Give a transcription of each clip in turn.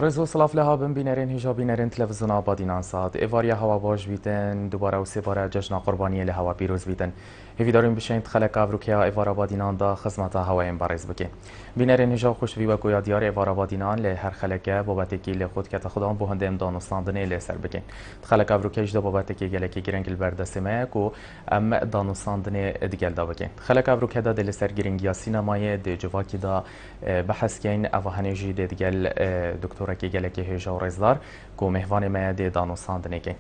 رزو صلاف لها بن بینرین هجا بینرین تلویزیون آبادینان ساعت ایواریا هوا باش بیتن دوباره و سه باره جشن قربانی له هوا پیروز بیتن هیوی داریم بشین خلق افروکیا ایوار آبادینان دا خدمت هوا این بارز بکه بینرین هجا خوش وی و کویا دیار ایوار آبادینان له هر خلقه بابت کی له خود کت خدام به هنده امدان استاندنه له سر بکه خلق افروکیا جدا بابت کی گله کی گرنگل بردسمه کو ام دان استاندنه دیگل دا بکه خلق افروکیا دا دل سر گرنگیا سینمای د جواکی دا بحث کین اوهنجی دیگل دکتور کی گله کی هجا رزدار کو مهوان ما د دان استاندنه کی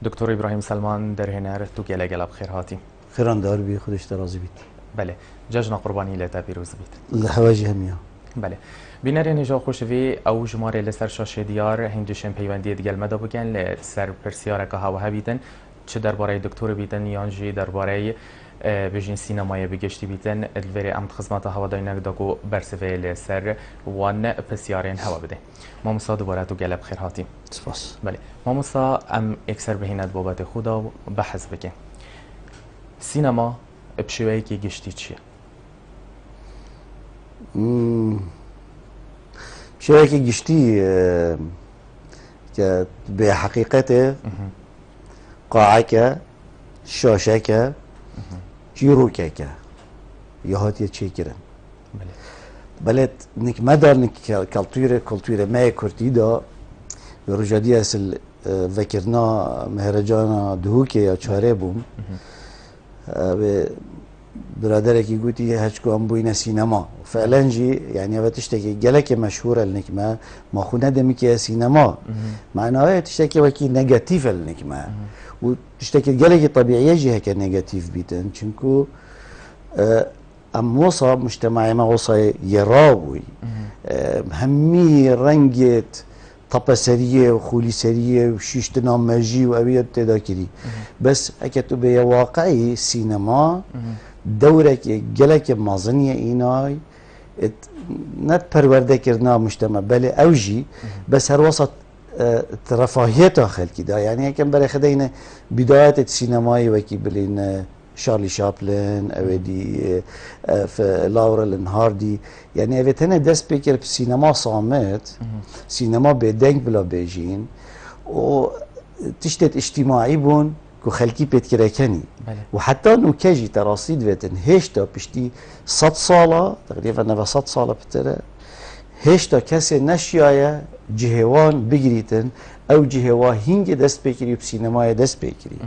دکتر ابراهیم سلمان در هنر تو گله گلاب خیر هاتی خيران دار بي خودش ترازي بيت. بله جشن قربانی لتا پیروز بیت. الحواجي هميا. بله بینرین هجا خوشوی او جماره لسر شاشه دیار هندوشن پیوندی دیگل مدا بگن لسر پرسیاره که هوا بیتن چه درباره دکتر بیتن یانجی درباره بجین سینمای بگشتی بیتن الوری امت خدمات هوا داینک داگو برسوی لسر وان پرسیارین هوا بده. ما مسا دوباره تو گلب خیر هاتی. سپاس. بله ما مسا ام اکثر بهینت بابت خدا بحث بکن. سینما بشویی که گشتی چیه؟ بشویی که گشتی که به حقیقت قاعه که شاشه که چیروکه که یه هاتیه چی کرن بله نک مدار نک کلتور ما کردی دا رجادی اصل ذکرنا مهرجان دهوکه یا چاره بوم به برادرکی گویی هیچ کام بوینه سینما فعلا جی یعنی اوه تشتکی گلک مشهور النکمه ما خونه دمی که سینما معناه تشتکی وکی نگاتیف النکمه و تشتکی گلک طبیعیه جی هک نگاتیف بیتن چونکو ام وصا مجتمع ما وصا يراوي همي رنجت طبا سريه وخولي سريه وشيشتنا ماجي وابيض تذاكري بس اكتب بيا واقعي سينما دورك جلك مازنيه ايناي نت پرورده كرنا مجتمع بل اوجي بس هر وسط رفاهيته خلقي دا يعني كم بري خدينا بدايات السينماي وكي بلين شارلي شابلن اودي في لورل هاردي يعني اوه تنه دست بکر سینما صامت سینما بدنگ بلا بیجین و تشتت اجتماعی بون که خلقی پیت کرکنی و حتی نوکجی تراصید ویتن هشتا پشتی 100 ساله تقریبا 900 ساله بتره هشتا کسی نشیایه جهوان بگریتن او جهوا هنگ دست بکری و سینمای دست بکری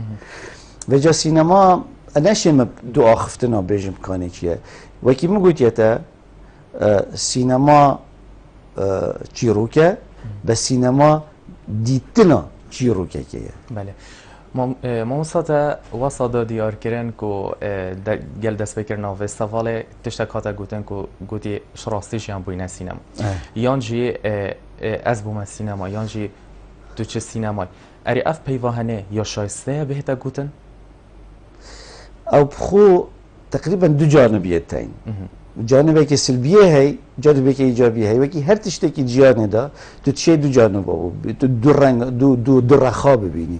و جا سینما نشیم دو آخفتنا بیجم کانی چیه وکی مگوید تا سینما چیروکه به سینما دیتنا چیروکه که بله ما وسط دیار کردن که گل دست بکرنا و استفاده تشتکات گوتن که گویی شراستیش هم بوینه سینما یانجی از بوم سینما یانجی تو چه سینمای اری اف پیواهنه یا شایسته بهتا گوتن او بخو تقريبا دو جانبيتين جانبك سلبيه هي جانبك ايجابيه هي وكي هر تشتكي جيانه دا تو تشي دو جانبه دو رنگ دو رخا ببيني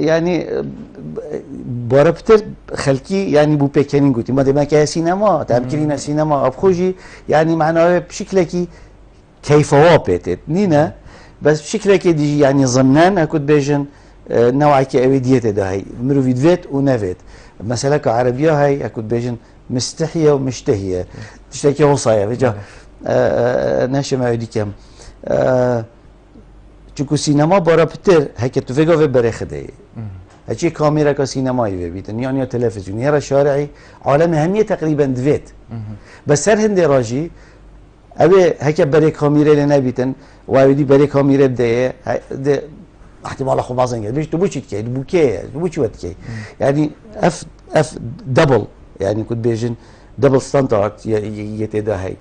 يعني باربتر خلقي يعني بو بيكنين قلت ما دمك سينما تمكنين سينما ابخوجي يعني معناه بشكلك كيف وابتت نينا بس بشكلك دي يعني ضمنان اكد بيجن نوعی که اویدیت دهی مروید وید و نوید مثلا که عربیه های اکود بیشن مستحیه و مشتهیه تشتکی وصایه وجا نشم اویدی کم چونکو سینما بارا پتر هکه تو فیگا و بره خده هچی کامیرا که سینمایی بیتن یا تلفزیون یا شارعی عالم همیه تقریبا دوید بس سر هنده راجی اوه هکه بره کامیرا لنبیتن و اویدی بره کامیرا بده احتمال خو بازن قال ليش تبو شي تكي تبو كي تبو شي وتكي يعني اف دبل يعني كنت بيجن دبل ستاندرد يتدا هي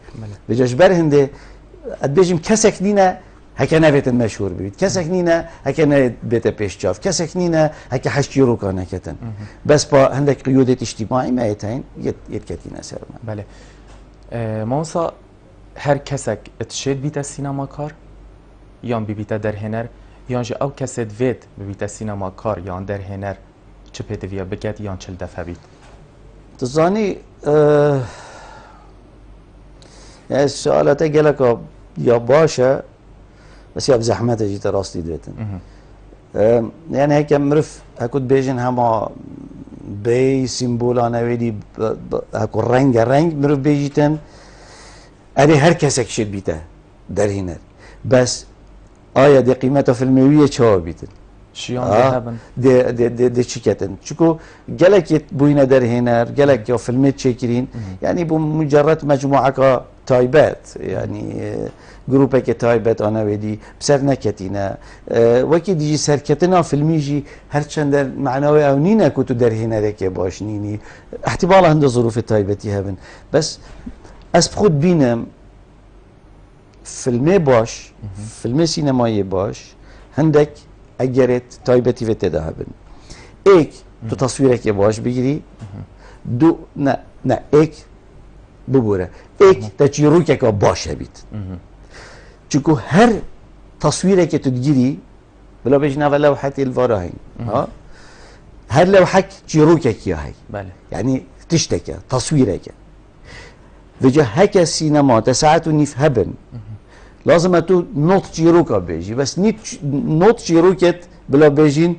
بجاش برهنده بيجم كسك نينا هكا نافت مشهور بيت كسك نينا هكا بيت بيش جاف كسك نينا هكا حشيرو كان كتن بس با عندك قيودة اجتماعي ما يتين يتكتينا سرنا بله موسى هر كسك تشد بيت السينما كار يوم بيت در هنر یانجی او کسی دوید ببیت سینما کار یان در هنر چه پیدویا بگد یان چل دفعه بید تزانی السؤالات جالك يا باشا بس يا بزحمته جيت راستي دوتن يعني هيك مرف هكو بيجن هما بي سيمبول انا ويدي هكو رنگ مرف بيجيتن اري هر کسک شد بیته در هنر بس آیا دی قیمتا فیلمیویه چه بیتن شیان ذهبن دی چی کتن چکو گلک بوینه در هنر گلک یا فیلمت چکرین يعني بمجرد مجموعه کا تایبت يعني جروبه که تایبت آنها ودی بسر نکتینا وکی دیجی سرکتنا فیلمی جی هرچند در معنای او نینه که تو در هنره که باش نینی احتمال هنده ظروف تایبتی هبن بس از خود بینم فیلمی باش فیلم سینمایی باش هندک اگرت تایبتی و تده هبن ایک تو تصویره که باش بگیری دو نه ایک ببوره ایک تجیرو که باشه بید چونکه هر تصویره که تو تگیری بلا بجنه و لوحت الوارا هین هر لوحک جیروکه کیا هی بله يعني تشتكى تصويرك وجه هكا السينما تساعت نيف هبن لازم تو نوت جيروكا بيجي بس نوت جيروكت بلا بيجين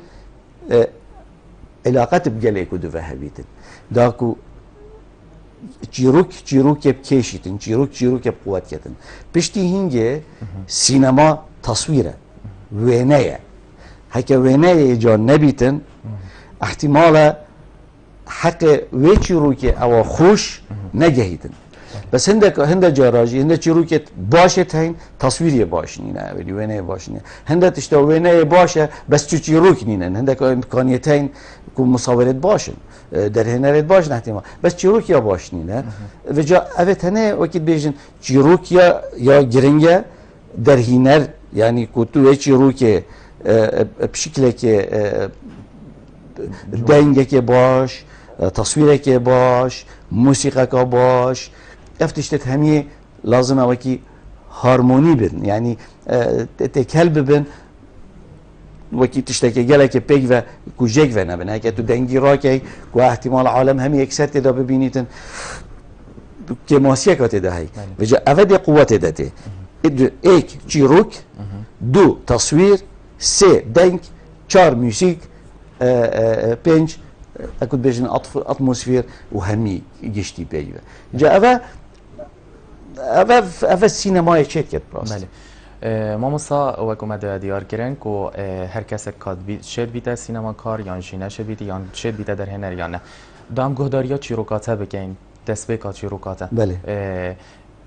علاقات بقليكو دو فهبيتن داكو جيروك بكيشيتن جيروك بقواتيتن بشتي هنجي سينما تصويره وينايا هكا وينايا جان نبيتن احتمالا حق ويتشي روكي او خوش نجهيدن بس هنده جاراجي هنده چروكت باشت هين تصويري باش نينا ولي وينه باش نينا هنده تشتا وينه باشه بس چروك نينا هنده امكانيتين كو مصورت باشن در هنرت باش احتمال بس چروك يا باش نينا وجا اوت هنه وكيت بيجن چروك يا گرنگه در هنر يعني كو تو چروك بشكل که دنگه که باش تصویره که باش موسیقى که باش افتشتت همية لازم وكي هارموني بن يعني تكلب بن وكي تشتكي جالك بيج و كوجيك فينا بن هيك تو دنجي راكي كو احتمال عالم همي اكسات دا ببينيتن كماسيا كاتدا هي بجا افدي قوات داتي ايك جيروك دو تصوير سي دنك چار موسيق بنج اكود بيجن اتموسفير وهمي جشتي بيجا جا افا السينما شركت براست بله ماموسا وکو مده دیار کرن کو هر کس کاد شد بیت سینما کار یا شینه شد بیت یا شد بیت در هنر یا نه دام گهداریا چیروکاته بکن دست به چیروکاته بله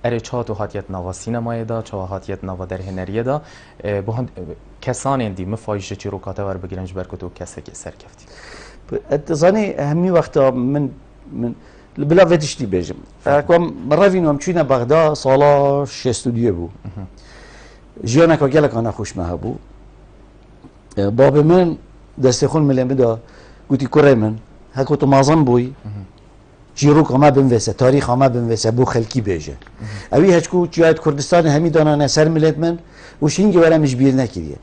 اره چه تو هاتیت نوا سینمای دا چه هاتیت نوا در هنریه دا بهند کسان اندی مفایش چیروکاته ور بگیرنج برکتو کسی که سرکفتی اتظني همي وقتها من بلا فتشتي بيجم فكم مرة فينو مشينا بغداد صالة شي استوديو بو جيانا كاجلك انا خوش ما بو بابا من دستخون ملي بدا قلت كوري من هكو تو مازن بوي جيروك ما بنفسه تاريخ ما بنفسه بو خلكي بيجه اوي هچكو جهاد كردستان همي دانا سر ملت من وش هنجي ولا مش بير نكريه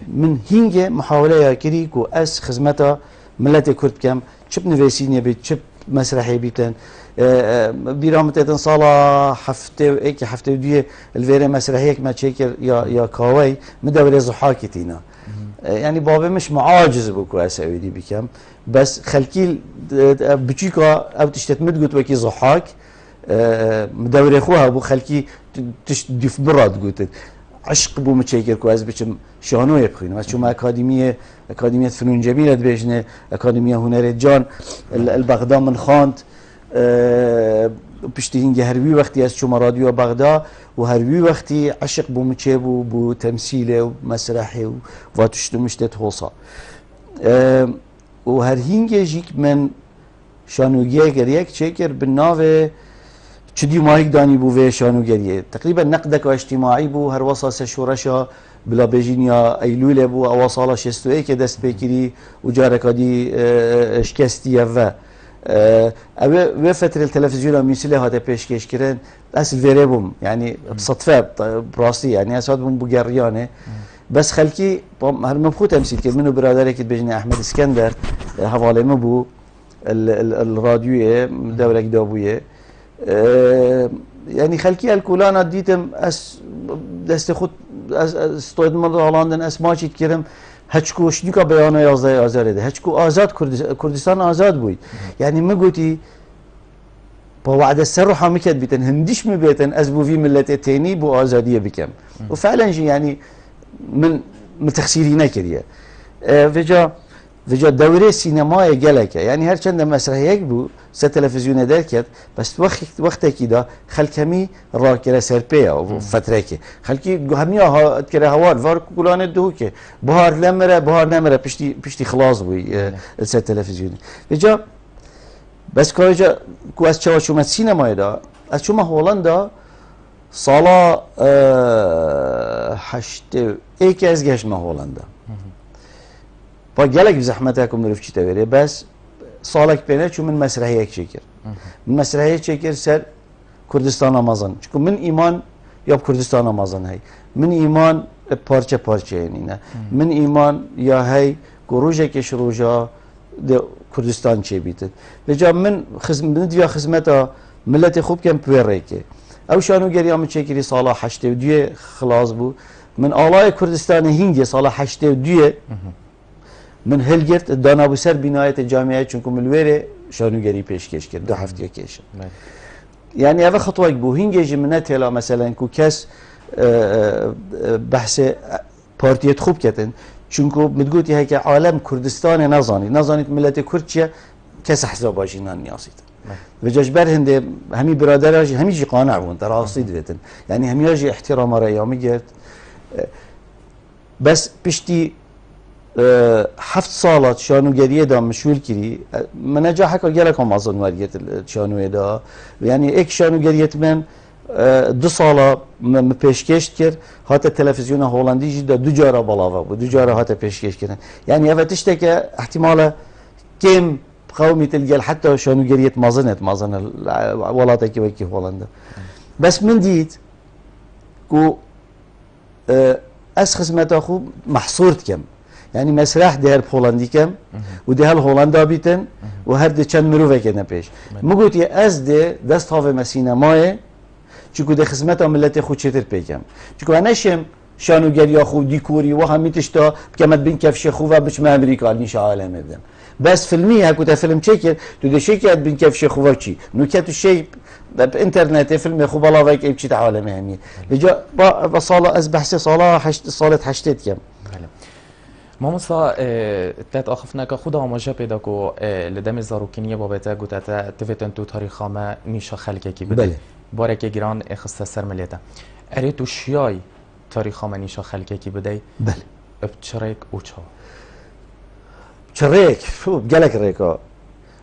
من هنجي محاوله كري كو اس خدمتها ملت كرد كم شب نفسيني بيت شب مسرحي بيتن بيرامتن صاله هفته دي الفيري مسرحيك ما تشكر يا كاوي مدور زحاكتينا يعني بابا مش معاجز بكو اسوي بكم بس خلكي بتشيكا او تشتمد قلت وكي زحاك مدور اخوها ابو خلكي تشدف براد قلت عشق بو متشكر كويس بچم شانو يبخين بس شما اكاديميه فنون جميله بيجنه اكاديميه هنر جان البغداد من خاند بيشتهين هروي وقتي از شما راديو بغداد وهروي وقتي عشق بو متشبو بو تمثيله ومسرحي واتشتمشت توصا وهرهينجي جيك من شانوگيه گريك تشكر بالناوه چدی ماهیک دانی بو و شانوگریه تقریبا نقدك اجتماعي بو هر وساس شورشا بلا بيجينيا ايلول بو او سالا 61 که دست بکری و جارکادی شکستی و و فتره التلفزيون مثل هذا پیشکش کردن اصل ویره بوم يعني بصدفه براسي يعني اساد بوم بوغريانه بس خلكي هر مبخوت تمثيل كده منو برادرك بيجني احمد اسكندر حواله مبو الراديو دورك دابويه يعني خلكي الكولانا ديتم دست خود استوید مرد آلاندن اسماچیت کردم هچکو شنیکا بیانه 11 آذر ده هچکو آزاد کردستان آزاد بود یعنی مگوتی با وعد السر حامكت بيتن هنديش مبيتن ازبو في ملت تاني بو ازاديه بكم وفعلا يعني من متخسيرين كريه فيجا دوره سينمائي جلك يعني هر چند مسرحيك بو س تلفزيون دركت بس وقت كده خلكمي راكره سرپيا و فتره خلكي هميا ها تكره هوار وار كولان دوكه بهار لمره بهار نمره پشتي خلاص بو س تلفزيون فيجا بس کاجا کو از چهارشوم سینمای دا از شما هولندا سالا 8 ایک از گشت هولندا با گلک زحمت اکم نرف چی تبره بس سالک بینه چون من مسرحیه چکر من مسرحیه چکر سر کردستان آمازان چون من ایمان یا کردستان آمازان هی من ایمان پارچه پارچه یعنی نه من ایمان یا هی گروجه کش روجا کردستان چه بیتن لجا من ندویا خدمتا ملت خوب کم پویریکه او شانو گریام چکری سال 82 خلاص بو من آلای کردستان هندی سال 82 من هلگرت دانا بو سر بنایت جامعه چونکو ملویره شانو گری پیشکش کرد 2 هفته کش يعني هذا خطوة بو هنجي منات لا مثلا كو كاس بحث بارتيات خوب كتن چونكو متقولي هيك عالم كردستان نزاني ملت كردشة كاس حساب باجينا نياسيت بجاجبر هند همي برادراجي همي جي قانع بون ترى قصيد بيتن يعني همي يجي احترام رأيامي جت بس بشتي 7 سالات شانوگریه دا مشغول کری من جا حکا گله کم ازن وریت شانوی دا یعنی یک شانوگریت من 2 سالا پیشکش کرد حتی تلویزیون هولندی جدا 2 جاره بالاوه بود 2 جاره حتی پیشکش کردن یعنی اولش که احتمالا کم قومی تلگل حتی شانوگریت مازن ولاته که وکی هولندا بس من دید کو از خدمت خوب محصورت کم يعني مسرح دهر بولندي كم ودهر هولندا بيتن وهر ده چند مروفه كنا پیش مگوت يا از ده دست هاو مسينه ماه چكو ده خدمت ملت خود چتر پیکم چكو انشم شانوگریا خو دیکوری و همین تشتا بكمت بين كفش خو و بچم امريكا نيش عالم بدم بس فيلمي هكو تا فيلم چكر تو ده شيكات بين كفش خو چي نوكات الشيء بانترنت فيلم خو بلا ويك ابچي عالم همي بجا با صاله از بحث صاله 8 كم ماموسا تلات آخفنا که خدا آماجه پیدا کو لدم زاروکینیه بابته گوته تفتن تو تاریخ ما نیشا خلقه کی بده باره که گران اخسته سر ملیته اری تو شیای تاریخ ما نیشا خلقه کی بده بله بچریک او چا چریک شو گلک ریکا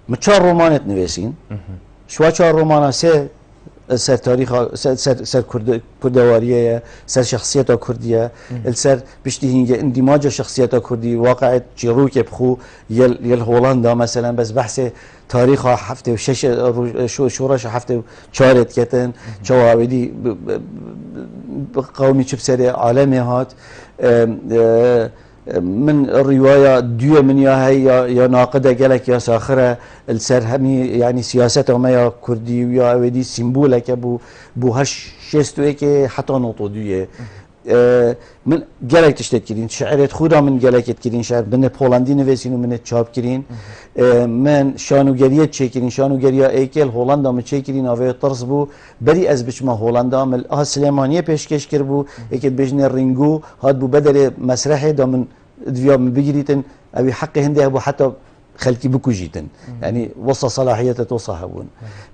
ما 4 رومانت نویسین شو 4 رومانا سه سر تاريخ سر كردوارية سر شخصيته كردية السر بشتي هي اندماج شخصيته كردي واقعة جروك بخو يل هولندا مثلا بس بحث تاريخ حفته وشش شورش حفته شارت كتن شواودي قومي شبسر عالمي هات من الرواية ديو من يا هي يا ناقدة جلك يا ساخرة السر همي يعني سياسته ما يا كردي ويا ودي سيمبولك بو هش شستو ايكي حتى نقطة ديو من جلك تشتت كرين شعرت خودا من جلك تكرين شعر من بولندي نويسين ومن تشاب كرين من شانوگرية تشكرين شانوگرية ايكل هولندا من تشكرين اوه طرز بو بري از بچما هولندا من سليمانية پیشکش کر بو ايكل بجن رينجو هاد بو بدل مسرحي دا من دفيا من بجريتن اوي حق هنده بو حتى خلكي بكو جيتن يعني وصى صلاحية توصحبون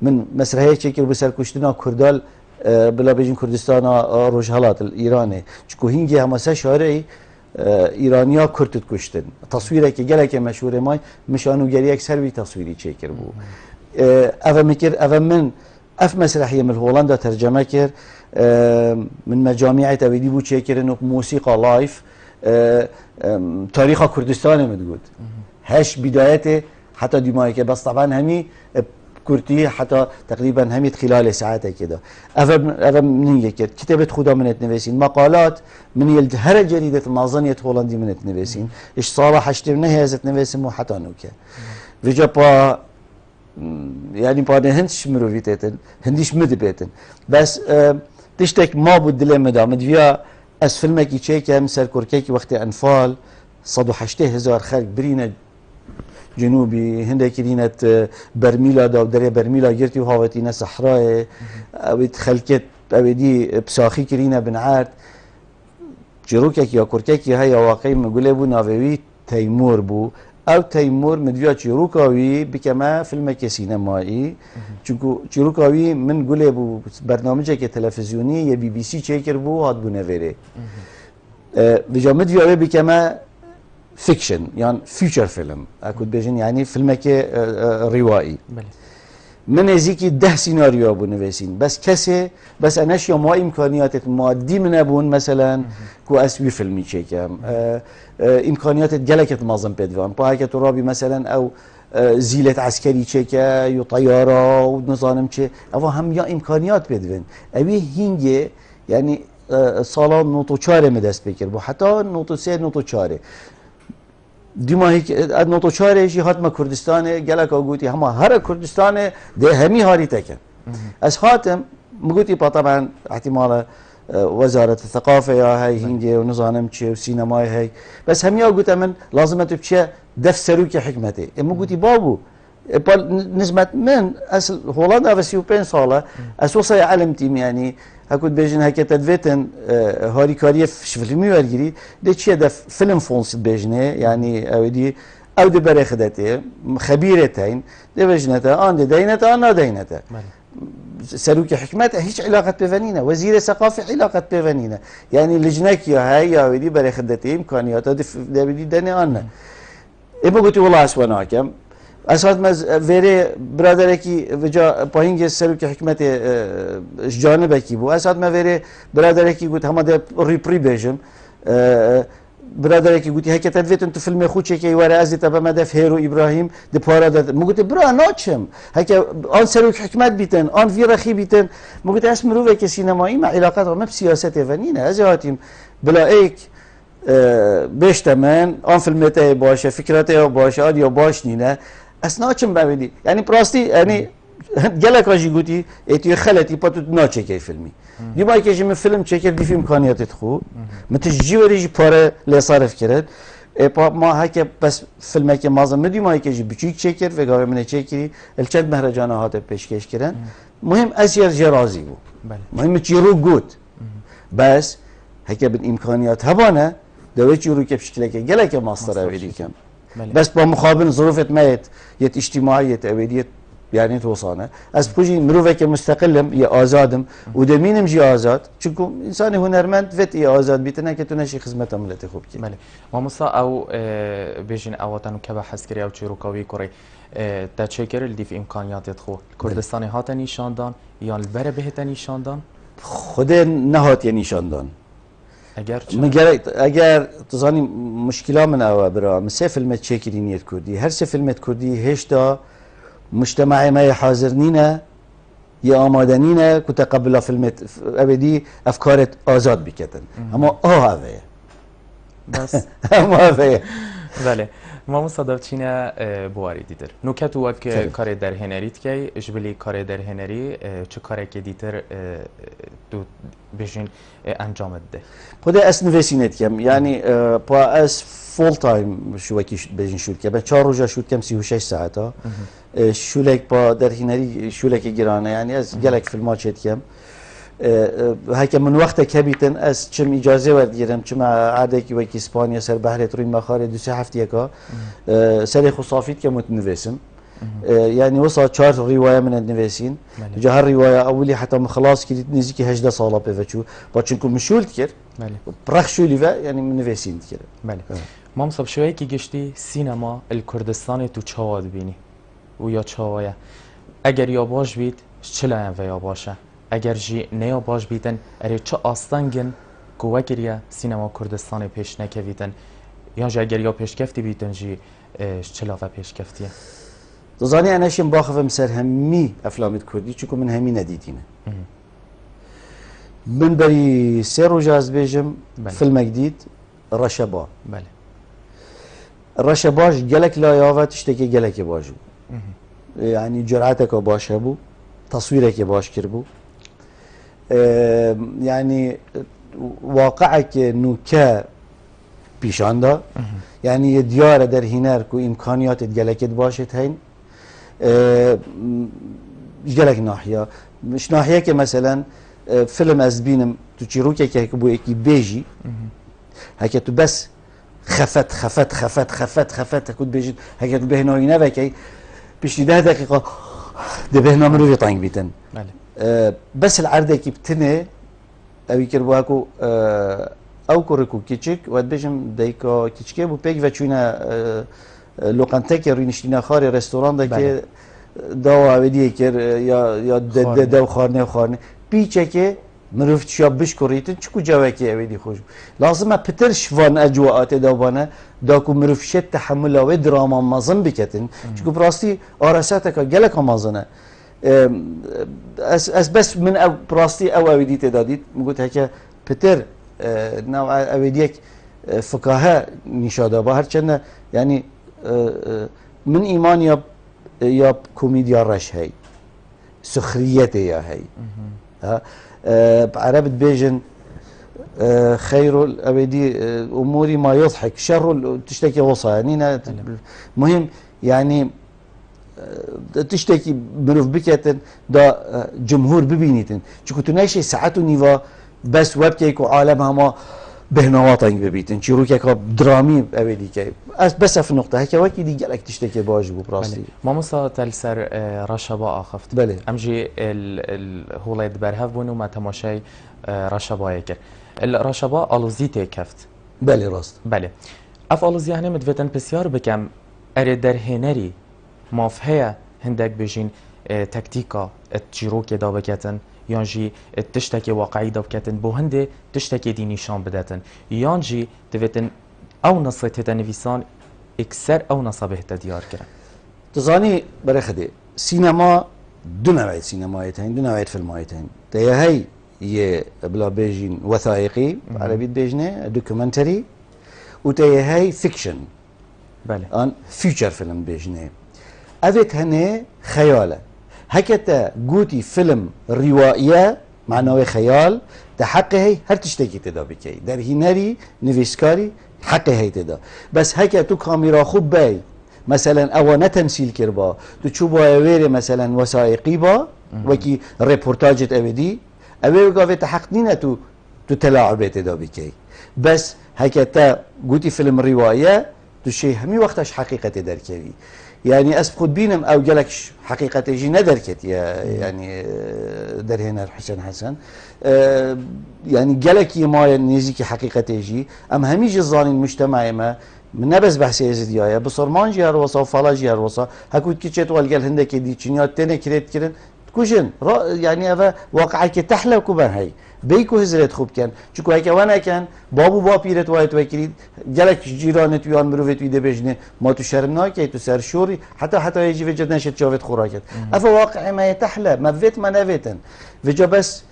من مسرحية تشكر بسر كشتنا كردال بلا بيجين كردستان روجهالات الإيراني چكو هنگي همسا شارعي إيرانيا كرتت كشتن تصويره كي جلك مشهور ماي مشانو جريك سروي تصويري تشكر بو أفا مكر أفا من أف مسرحية من هولندا ترجمة كر من مجاميع تبدي بو تشكر إنه موسيقى لايف تاريخ كردستان متقول هش بدايته حتى دماغك بس طبعا همي كرتي حتى تقريبا هميت خلال ساعات كده أفا من يكر كتابة خدا من التنفسين مقالات من يلد هر جريدة نازنية هولندي من التنفسين إيش صالح حشترنا هي هذا التنفسين مو حتى نوكا فيجا با يعني بعد هندش مروفيتين هنديش مد بيتن بس تشتك ما بود دلي مدام دفيا از فيلمكي تشيكا مسر كوركيكي وقت انفال 180,000 خلق برينا جنوبي هندك رينت برميلا دا دري برميلا جرتي وهاوتينا صحراء او خلكت او دي بساخي كرينا بنعات چروكك يا كوركك هي واقعي مقوله بو ناوي تيمور بو او تيمور مدويا چروكاوي بكما فيلم سينمائي چونكو چروكاوي من قوله بو برنامجك تلفزيوني يا BBC چيكر بو هاد بو نويري بجا مدويا بكما فيكشن يعني فيوتشر فيلم اكو بيجن يعني فيلمك روائي من نزيكي 10 سيناريو ابو نويسين بس كسي بس اناش يوم ما امكانيات مادي من ابون مثلا كو اسوي فيلمي تشيكم امكانيات جلكت مازن بيدفان باهيك ترابي مثلا او زيلة عسكري تشيكا يو طياره ونظام تشي او هم يا امكانيات بيدفن ابي هينجي يعني سالا نوتو 4 مدست بكر بو حتى نوتو 3 نوتو 4 دیما هیچ نوتو چارهشی هاتم کردستانه گلک آگوتی همه هر کردستانه ده همی هاری تکن از هاتم مگوتی با طبعا احتمال وزارة الثقافة يا هاي هندي ونظام تشي وسينماي هاي بس هم يقول من لازم تبشي دف سروكي حكمتي مقولتي بابو نسبة من أصل هولندا في 25 سالة أسوسي علمتي يعني هكذا بيجن هكذا تدفيتن هاري كاريه في فيلمي ورجري ده شيء ده فيلم فونس بيجنه يعني أو دي بري خدته خبيرتين ده بيجنته آن ده دينته آن دينته سلوك حكمته هيش علاقة بفنينة وزير الثقافة علاقة بفنينة يعني لجنك يا هاي يا دي بري خدته إمكانياته ده بدي دني آنه إيه قلت والله أسوأ كم اساس مز ویره برادرکی وجا پایینگ سلوک حکمت جانب کی بو اساس ما ویره برادرکی گوت هم ده ریپری بیجم برادرکی گوتی هک تدویت انت فیلم خود چه کی وره از تبع مدف هیرو ابراهیم ده پارا ده مگوت برا ناچم هک آن سلوک حکمت بیتن آن ویره خی بیتن مگوت اسم رو که سینمایی مع علاقات ما بسیاست فنینه از هاتیم بلا ایک بیشتمن آن فیلمته باشه فکرته باشه آدیا باش نینه اسناچم ببینی یعنی پراستی یعنی گله کاجی گویی ایتی خلتی پاتو ناچه کی فیلمی دی با که جیم فیلم چکر دی فیلم کانیاتت خو متجی وریجی پاره لصرف کرد ما هک بس فیلم که مازن مدی ما که جی بچیک چکر و گاوی من چکری الچند مهرجانه هات پیشکش کردن مهم اسیر جرازی بو مهم چیرو گوت بس هک بن امکانیات هبانه دوی چیرو که بشکل که گله که ماستر اولی کم بس با مقابل ظروف ميت يت اجتماعية أبدية يعني توصانا از بوجي مروفك مستقلم يا آزادم ودمينم جي آزاد چونكو إنساني هنرمند فت يا آزاد بيتنا كتونشي خدمته ملتي خوب كي مالي ومصا أو بيجين أوطن كبا حسكري أو تشيروكاوي كوري تشكر اللي في إمكانيات يدخو كردستاني هاتا نيشاندان يان البره بهتا نيشاندان خده نهات يعني نيشاندان اگر تزانی مشکلات من او برا مسه فیلم چکری نیت کردی هر سه فیلم کردی هشتا مجتمع ما حاضر نینه یا آماده نینه که تقبل فیلم ابدی افکارت آزاد بکتن اما هاوه بس اما هاوه بله ما مصادف چینه بواری دیدر نکات وقت کار در هنریت که اجبلی کار در هنری چه کاری که دیتر دو بيجين انجام ده خود اس نویسینت کم یعنی با اس فول تایم شو کی بيجين شوت که 4 روزا شوت کم 36 ساعته شولک با در هنری شولک گرانه یعنی از گلک فیلمات چت کم هک من وقت کبیتن از چم اجازه وردگیرم چم عاده کی وکی اسپانیا سر بحر تروین مخار 2 هفته کا سر خصافیت که متنویسم يعني وصل 4 روايه من النفاسين جا هالروايه اولي حتى ما خلاص كي نزيكي هجده صاله بفچو باشنكم مشول تكر برخ شولي يعني من نفاسين تكر مالي ما مصاب شويه كي گشتي سينما الكردستان تو چاواد بيني ويا چاوايا اگر يا باش بيت چلا و يا باشه اگر جي نه باش بيتن اري چه آستانگن گوگريا سينما كردستان پیش نکویتن یا اگر يا پیش کفتی بيتن جي چلا و پیش کفتیه تظني أنا شيء باخذ مسر همي أفلام كردي شو من همي نديتينه من بري سيرو جاز بيجم فيلم جديد رشبا بله الرشباش جلك لا يافت تشتكي جلك باجو يعني جرعتك باش هبو تصويرك باش كربو يعني واقعك نوكا بيشاندا يعني ديار در هنر كو امكانيات جلكت باشت هين جلك ناحيه مش ناحيه كمثلا فيلم از بينم تشيروكي كبو اكي بيجي هكا تو بس خفت كنت بيجي هكا تو بهنا ينافكي بشتي 10 دقيقه دبهنا مرو يطعن بيتن بس العرض كي بتنه او يكربواكو او كوركو كيتشيك ود بيجم دايكا كيتشكي بو بيك فاتشونا لوقانتك رينشتينا خاري ريستوران داكي داوا ودي كر يا دو خارنه بيچكي مروفت شاب بشكريتن چكو جواكي ودي خوش لازم بترش فان اجواءات داوبانا داكو مروفشت تحمل و دراما مازن بكتن چكو براستي ارساتك جلك مازنه اس بس من او براستي او ودي تداديت قلت هكا بتر نوع اوديك فكاهه نشاده با هرچنه يعني من ايمان يا كوميديا رش هي سخريته يا هي بعربت بيجن خير الابدي اموري ما يضحك شر تشتكي وصى يعني مهم يعني تشتكي بروف بكتن دا جمهور ببينيتن شو كنتو ناشي ساعات نيفا بس وبكيك وعالمها ما بهنواطنج ببيتن شيروكيك درامي ابدي كي بس في النقطه هيك وكي دي قالك تشتكي بواجب براستي ما مصا تلسر رشبا اخفت بله امجي الهوليد برهف بونو ما تماشي رشبا يكر الرشبا الوزيتي كفت بله راست بله اف الوزي هنه مدفتن بسيار بكم اري در هنري مافهيا هندك بجين تكتيكا التجيروكي دا بكتن يانجي تشتكي واقعي دا بكتن بو هندي تشتكي دي نيشان بداتن يانجي تفتن او نصيت تنفيسان اكسر او نصبه تديار كرن تزاني برخدي سينما دو نوعية سينمايتين دو نوعية فيلمايتين تيا هي بلا بيجين وثائقي عربي بيجنه دوكيومنتري وتيا هي فيكشن بله ان فيوتشر فيلم بيجنه أذت هنا خياله هكذا قوتي فيلم روائية معناه خيال تحقق هي هر تشتكي تدا بكي در هنري نفيسكاري حقه هي تدا بس هكذا تو كاميرا خوب باي مثلا او تمثيل كربا تو تشوفوا ويري مثلا وثائقي با وكي ريبورتاج ابدي اوي قاوي تحققنينا تو تلاعب تدا بكي بس هكذا قوتي فيلم روائية تو شيء همي وقتش حقيقة دركوي يعني اسبقد بينم او جلكش حقيقة يجي ندركت يعني در هنا حسن يعني جلك ما نيزيكي حقيقة يجي ام هميجي الظاني المجتمع ما من نبز بحثي ازديايا بصرمان جيار وصا وفالا جيار وصا هكوت كيتشت والقال هندك دي تشنيات تاني كريت كرن كوجن يعني هذا واقعك تحلى كوبان هاي بيكو هزرت خوب كان چكو هيك وانا كان بابو بابيرت وايت وكريد جلك جيرانت ويان مروفت ويده بجنه ما تو شرمناكي تو سر شوري حتى يجي في جدنا شت شافت خوراكت افا واقع ما يتحلى ما فيت ما نفيتن فيجا بس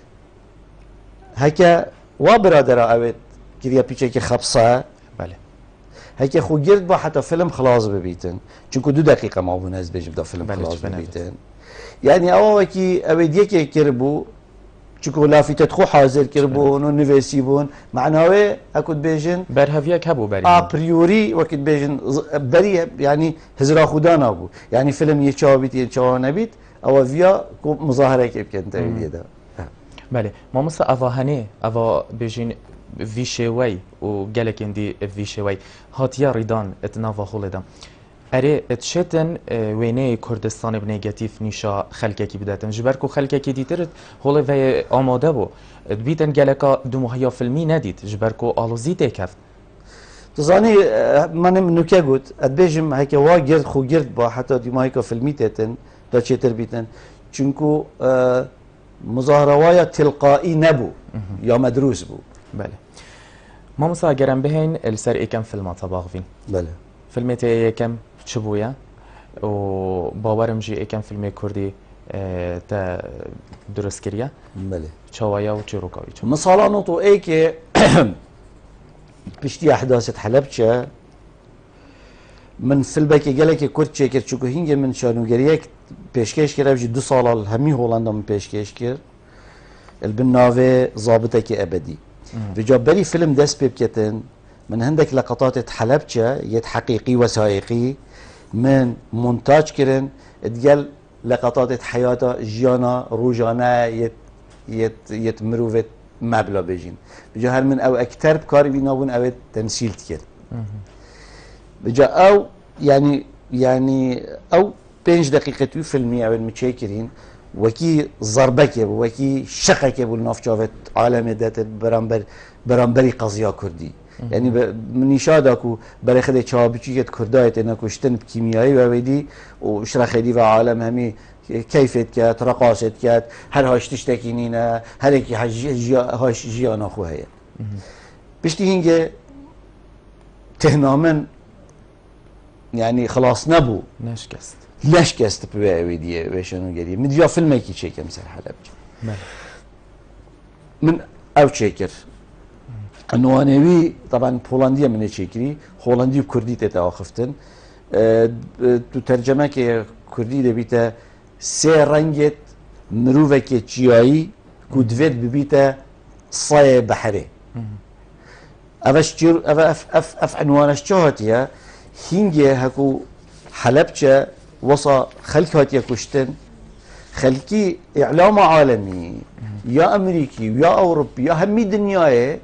هيك وبرادر اوت كريا بيچي خبصه بله هيك خو جرد با حتى فيلم خلاص ببيتن چونكو 2 دقيقه ما بوناز بجبدا فيلم خلاص ببيتن يعني اوكي ابديك كربو چكو لافتت خو حاضر كربون ونفسي بون معناه اكو بيجن برهفيك هبو بري ابريوري وقت بيجن بري يعني هزرا خدانا ابو يعني فيلم يتشابيت يتشانبيت او فيا مظاهره كيف كانت ده بله ما مصا افاهني افا بيجن فيشوي وجالك اندي فيشوي هاتيا ريدان اتنافا خولدم اره اتشتن وینه کردستان بنگاتیف نیشا خلکه کی بداتن جبرکو خلکه کی دیتر هول و آماده بو بیتن گلکا دو ماهیا فیلمی ندید جبرکو آلوزی تکفت تزانی من نوکه گوت ادبیجم هک وا گرد خو گرد با حتی دو ماهیا فیلمی تتن دا چتر بیتن چونکو مظاهره تلقائي نبو یا مدروس بو بله ما مسا گرم بهین السر ایکم فیلم طباق فین بله فیلمت ایکم چبویا و باورم جی ایکم فیلم کردی تا درست کریه بله چوایا و چیروکاوی مثلا نطو ای که بشتي احداث حلبچه من فيلمك جالك كرت شكر چوكو هينج من شانوگريك پیشکش کرد بجی 2 سال همی هولندا من پیشکش کرد البناوي ضابطك ابدي بجابري فيلم دست بكتن من عندك لقطات حلبجة يت حقيقي وثائقي من مونتاج كرن تقال لقطات حياته جيانا روجانا يت مروفت مبلا بيجين بجا هل من او اكتر بكار بيناون او تمثيل تكر بجا او يعني او 5 دقيقة تو فيلمي او المتشاكرين وكي ضربك وكي شقك بالنافجافت عالم دات برانبري قضية كردي يعني من يشادكو برای خود چابچی که کردایت اینا کشتن کیمیایی و ویدی و شرخیدی و عالم همی کیفیت کرد رقاصت کرد هر هاشتش تکینینه هر یکی هاش جیانا خوهیه بشتی هنگه تهنامن يعني خلاص نبو نشكست بويديه وشنو قريب مديا فيلم كي تشيكر مثل حلب من او تشيكر انه انا طبعا بولنديه من تشيكري هولندي وكردي تتوقفتن ترجمه كي كردي دبيته سي رنجت مروفك تشياي كودفيت ببيته صاي بحري افشتير اف عنوانش جهتيه هنگه هكو حلبجة وصا خلق يكشتن خلقي إعلام عالمي يا أمريكي ويا أوروبي يا همي دنياي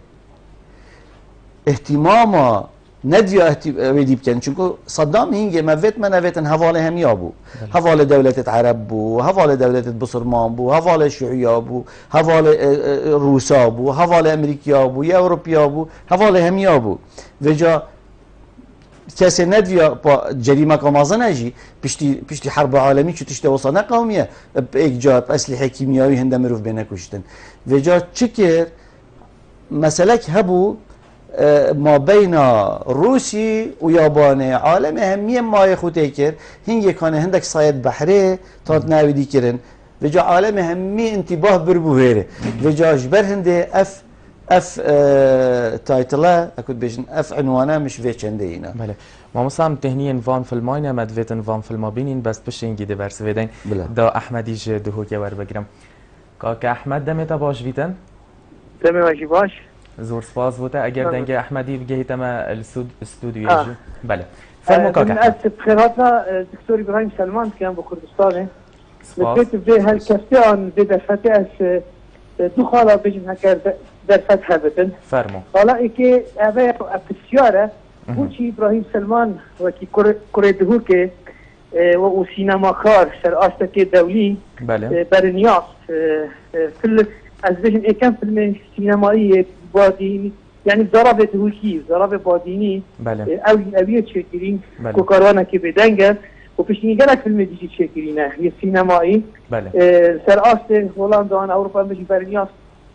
اهتماما نديا ودي بكن چونكو صدام هنگه ما فيت من فيتن هواله هم يابو هواله دولة عرب بو هواله دولة بصرمان بو هواله شيوعية بو هواله روسا بو هواله أمريكا بو يا أوروبيا بو هواله هم يابو وجا کسی ندیا با جریمه کامازن اجی پشتی حرب عالمی چو تشت وصانه قومیه ایک جا اسلحه کیمیایی هنده مروف بینه کشتن و جا چکر مسئله هبو ما بین روسی و یابان عالم همیه مای خود کر هنگی کانه هندک ساید بحره تا ناویدی کرن و جا عالم همی انتباه بربو هیره و جا جبر هنده اف تايتلا اكود بيجن اف عنوانه مش في چندينا بله ما مسام تهنين فان فيلماين مدويتن فان فيلم بينين بس بشين گيده برس ويدين دا احمدي ج دهوكي ور بگرم كاك احمد دمت باش ويتن دمي واجي باش زور سپاس بوده اگر دنگ احمدي بگهيت ما الاستوديو يجي بله فرمو كاك احمد بخيراتنا دكتور ابراهيم سلمان كان بكردستان لقيت في هالكافتي عن بدا فتاس دو خاله بيجن هكا در فتح بتن فرمو حالا اینکه اوه بسیاره بوچی ابراهیم سلمان وکی کره دهو که و سینماکار سر آستک دولی برنیاس فیلم از بجن ایکم فیلم سینمایی بادینی یعنی ضرب دهوکی ضرب بادینی اویه چکرین کوکاروانا که بدنگه و پیشنگرک فیلم دیجی چکرینه یه سینمایی سر آست هولندان اروپا بجن برنیاس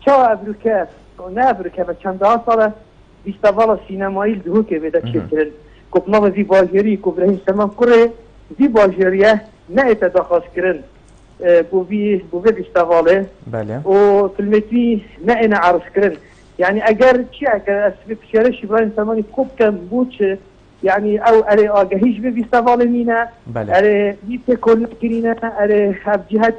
چه ابروکه نه ابروکه و چند ساله بیستوالا سینمایی دهو که بده چکرن کپنا زی باجری که ابراهیم سلمان کره زی باجریه نه اتداخاش کرن بوی بیستواله و فیلمتی نه اینا عرض کرن يعني اگر اسبب شرش ابراهيم سلماني كوب كان بوتش يعني او اري اگهيش بيستوالمينا اري يتكون كرينا اري جهات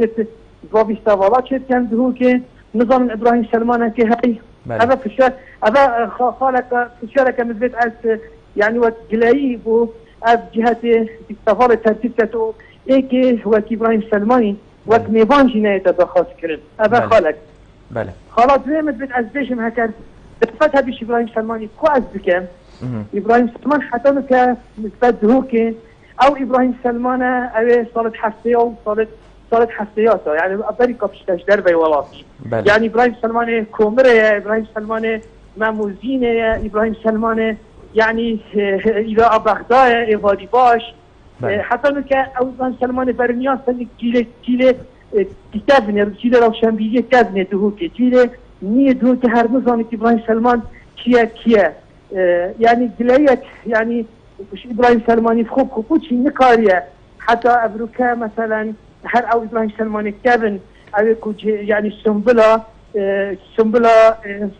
بيستوالات كان دهوكي نظام ابراهيم سلمان كي هاي هذا في الشارع هذا خالك في الشارع كان بيت اس يعني وتجلاي بو جهات بيستوال ترتيبته ايكي هو ابراهيم سلماني وقت ميفان جنايته بخاص كرن هذا خالك بله خلاص زيمت بين ازبيشم هكذا دفتها بيش ابراهيم سلماني كواز بكم ابراهيم سلمان حتى نك نسبت هوكي او ابراهيم سلمان او صارت حفيه صارت حفياته يعني امريكا بتشتاش دربي ولاتي يعني ابراهيم سلمان كومره يا ابراهيم سلمان ماموزينه يا ابراهيم سلمان يعني الى بغداد ايفادي باش حتى نك او ابراهيم سلمان برنياس جيل كتابني جيل روشنبيلي كتابني دهوكي جيل نية دهوكي هر نظامي ابراهيم سلمان كيا يعني قليت يعني مش ابراهيم سلماني خوب خوبوشي نقاريه حتى ابروكا مثلا هر او ابراهيم سلماني كابن او يعني سنبلا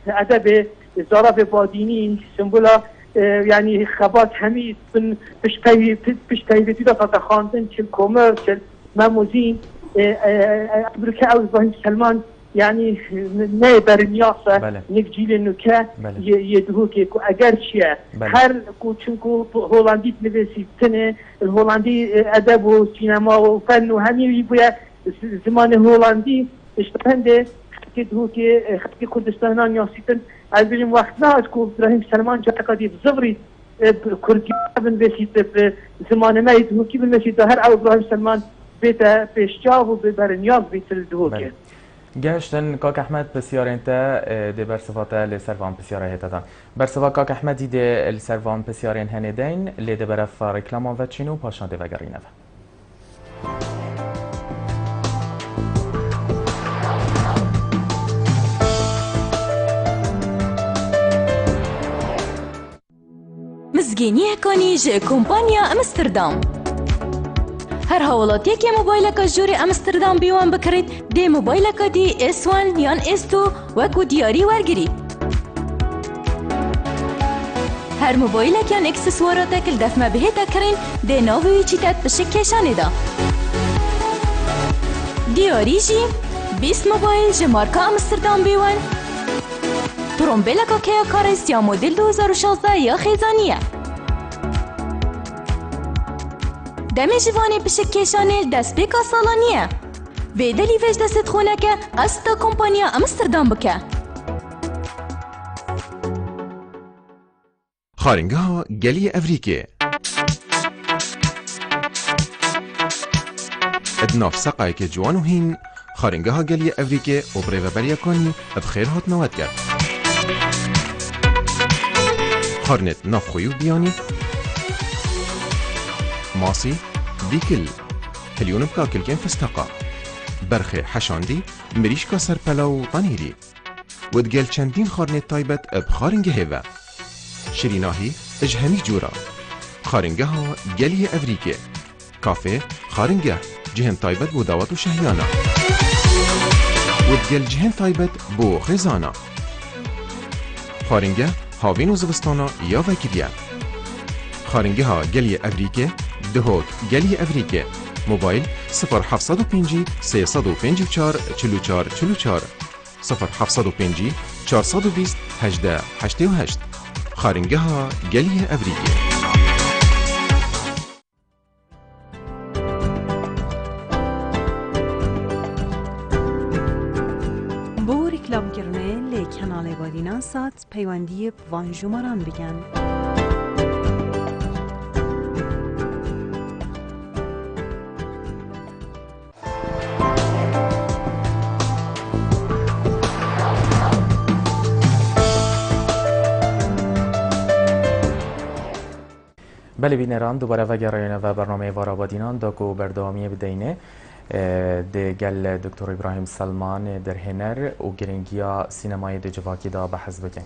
ادب زراب باديني سنبلا يعني خبات حميد بش تايبتي دا خاندن چل كومر چل ماموزين ابروكا او ابراهيم سلمان يعني نه برنیاسه نیک جیل نوکه یدهو که اگر چیه هر کوچنکو هولندی نویسی تنه هولندی ادب و سینما و فن و همی باید زمان هولندی اشتهنده که دهو که خطی کردستان یاسیتن از بیم وقت نه از که ابراهیم سلمان جا قدی بزبری کردی بنویسید به زمان ما دهو که بنویسید هر ابراهیم سلمان بیت پیشجا و برنیاز بیت دهو که گشتن کاک احمد بسیار انت دی برصفات لسروان بسیار هتدان برصفات کاک احمد دی السروان بسیار هندین لید برف رکلام و چینو پاشان دی وگرینه مزگینی کنی ج کمپانیا امستردام هر حوالاتی که موبایل کا جوری امستردام بیوان بکرید دی موبایل کا دی S1 یان S2 وکو دیاری ورگری هر موبایل کان اکسسوارات کل دفمه به تکرین دی ناوی چیتت بشکشانی دا دیاری جی 20 موبایل ج مارکا امستردام بیوان ترومبیل کا که کارست یا مدل 2016 یا خیزانیه دمی جوانی بشکشانی دست بیکا سالانیه ویدلی ویج دست خونه که استا کمپانیا امستردام بکه خارنگا گلی افریقی ادناف سقای که جوانو هین خارنگا گلی افریقی و بریو بریا کنی بخیر هات نوات کرد خارنت ناف خویو بیانی ماسی دیکل هلیون بکاکل کن فستقا برخ حشاندی مریشکا سرپلاو طنیری ودگل چندین خارنت تایبت بخارنگه هوا شریناهی اجهمی جورا خارنگه ها گلی افریقی کافه خارنگه جهن تایبت بو داوت و شهیانا ودگل جهن تایبت بو خزانا خارنگه هاوین و زبستانا یا وکریه خارنگه ها گلی افریقی دهوت گلی افریقی موبایل 0705 354 44 44 0705 420 18 88 خارنگه ها گلی افریقی بو رکلام کرنه لی کانال بادینان سات پیوندی وان جمران بگن بله بینران دوباره وگرایانه و برنامه وارابادینان داکو بردوامی بدینه ده گل دکتر ابراهیم سلمان در هنر و گرینگیا سینمای ده جواکی دا بحث بکن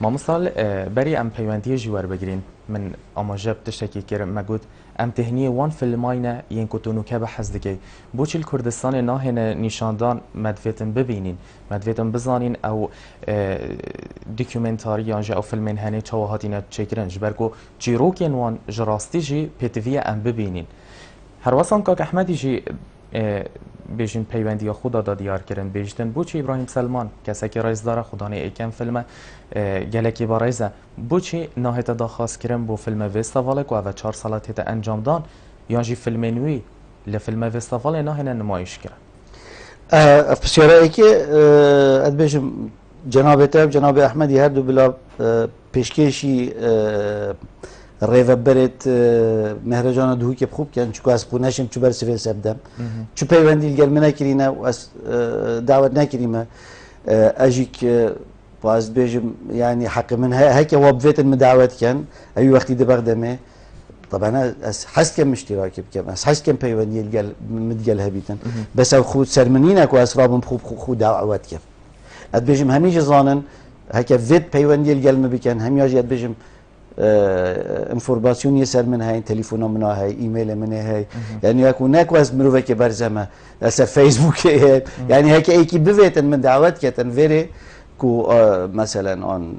ما مثال بری ام پیوندی جوار بگیرین من آماجب تشتکی کرم مگود ام تهنیه وان فیلماینه ین کتونو که بحث دکی بوچیل کردستان ناهنه نیشاندان مدویتن ببینین مدویتن بزانین او دوکیومنتاری یا او فیلمین هنه چواهاتینه چکرن جبرگو جیروکین وان جراستی جی پیتویه ام ببینین هر واسان که احمدی جی بیشین پیوندی یا خدا دا دیار کردن بیشتن بوچی ابراهیم سلمان کسی که رئیس داره خدا نه ایکم فیلم گلکی با رئیسه بوچی نهایت دا خاص کردن بو فیلم وستاواله که او 4 سالت هت انجام دان یا جی فیلم نوی لفیلم وستاواله نه هن نمایش کرد. بسیاری که ادبیشم جناب احمدی هر دو بلا پیشکشی ریو برد مهرجان دهو که خوب کن چون از خونه‌شم چون برسه سردم چون پیوندی گل من نکرینه و از دعوت نکریمه اجی که باز بیشم یعنی حق من هک وابفت المدعوت کن أي وقت دبردمه طبعا از حس کم اشتراکی بکم از حس کم پیوندی گل مدگل هبیتن بس او خود سرمنینه که اسرابم خوب خود دعوت کم ادبیشم همیشه زانن هک وید پیوندی گل مبکن همیشه ادبیشم انفورماسیونی سر من های تلفن من های ایمیل من های یعنی اكو ناكواز مروفه که برزمه از فیسبوک یعنی هک ایکی بویتن من دعوت کتن وری کو مثلا آن